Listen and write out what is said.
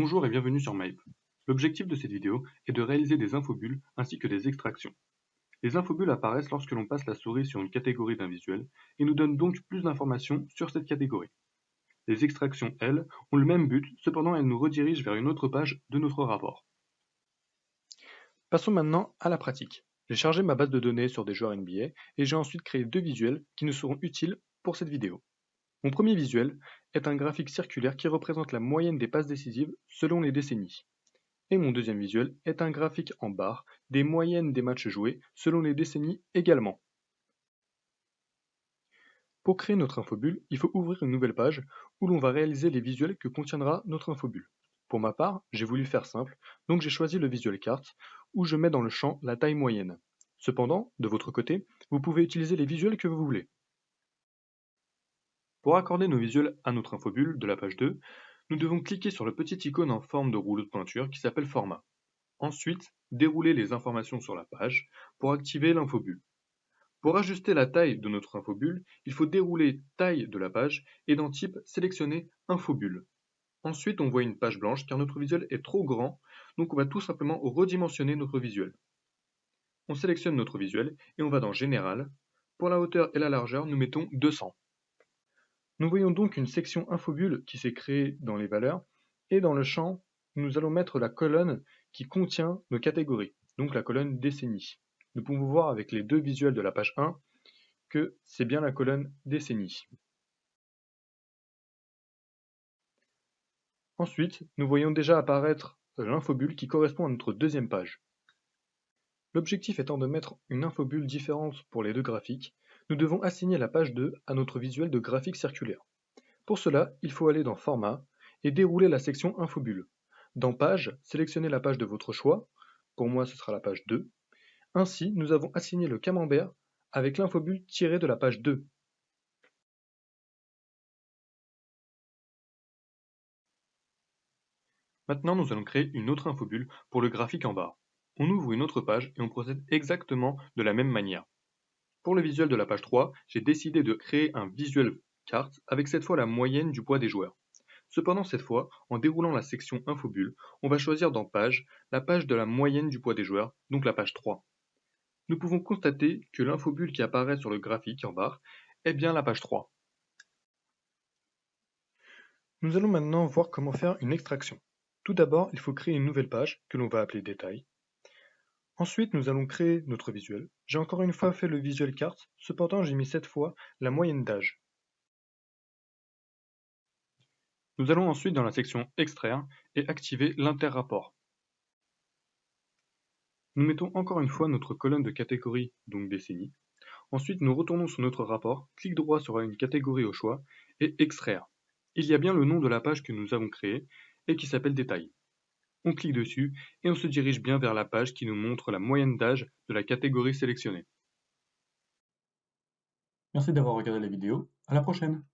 Bonjour et bienvenue sur Mape. L'objectif de cette vidéo est de réaliser des infobulles ainsi que des extractions. Les infobulles apparaissent lorsque l'on passe la souris sur une catégorie d'un visuel et nous donnent donc plus d'informations sur cette catégorie. Les extractions, elles, ont le même but, cependant elles nous redirigent vers une autre page de notre rapport. Passons maintenant à la pratique. J'ai chargé ma base de données sur des joueurs NBA et j'ai ensuite créé deux visuels qui nous seront utiles pour cette vidéo. Mon premier visuel est un graphique circulaire qui représente la moyenne des passes décisives selon les décennies. Et mon deuxième visuel est un graphique en barre des moyennes des matchs joués selon les décennies également. Pour créer notre infobulle, il faut ouvrir une nouvelle page où l'on va réaliser les visuels que contiendra notre infobulle. Pour ma part, j'ai voulu faire simple, donc j'ai choisi le visuel carte où je mets dans le champ la taille moyenne. Cependant, de votre côté, vous pouvez utiliser les visuels que vous voulez. Pour accorder nos visuels à notre infobulle de la page 2, nous devons cliquer sur le petit icône en forme de rouleau de peinture qui s'appelle Format. Ensuite, dérouler les informations sur la page pour activer l'infobulle. Pour ajuster la taille de notre infobulle, il faut dérouler Taille de la page et dans Type, sélectionner Infobulle. Ensuite, on voit une page blanche car notre visuel est trop grand, donc on va tout simplement redimensionner notre visuel. On sélectionne notre visuel et on va dans Général. Pour la hauteur et la largeur, nous mettons 200. Nous voyons donc une section infobulle qui s'est créée dans les valeurs et dans le champ, nous allons mettre la colonne qui contient nos catégories, donc la colonne décennie. Nous pouvons voir avec les deux visuels de la page 1 que c'est bien la colonne décennie. Ensuite, nous voyons déjà apparaître l'infobulle qui correspond à notre deuxième page. L'objectif étant de mettre une infobulle différente pour les deux graphiques, nous devons assigner la page 2 à notre visuel de graphique circulaire. Pour cela, il faut aller dans Format et dérouler la section Infobulle. Dans Page, sélectionnez la page de votre choix. Pour moi, ce sera la page 2. Ainsi, nous avons assigné le camembert avec l'infobulle tirée de la page 2. Maintenant, nous allons créer une autre infobulle pour le graphique en barre. On ouvre une autre page et on procède exactement de la même manière. Pour le visuel de la page 3, j'ai décidé de créer un visuel carte avec cette fois la moyenne du poids des joueurs. Cependant, cette fois, en déroulant la section Infobulle, on va choisir dans Page la page de la moyenne du poids des joueurs, donc la page 3. Nous pouvons constater que l'infobulle qui apparaît sur le graphique en barre est bien la page 3. Nous allons maintenant voir comment faire une extraction. Tout d'abord, il faut créer une nouvelle page que l'on va appeler Détails. Ensuite, nous allons créer notre visuel. J'ai encore une fois fait le visuel carte, cependant j'ai mis cette fois la moyenne d'âge. Nous allons ensuite dans la section Extraire et activer l'interrapport. Nous mettons encore une fois notre colonne de catégorie, donc décennie. Ensuite, nous retournons sur notre rapport, clic droit sur une catégorie au choix et Extraire. Il y a bien le nom de la page que nous avons créée et qui s'appelle Détails. On clique dessus et on se dirige bien vers la page qui nous montre la moyenne d'âge de la catégorie sélectionnée. Merci d'avoir regardé la vidéo, à la prochaine!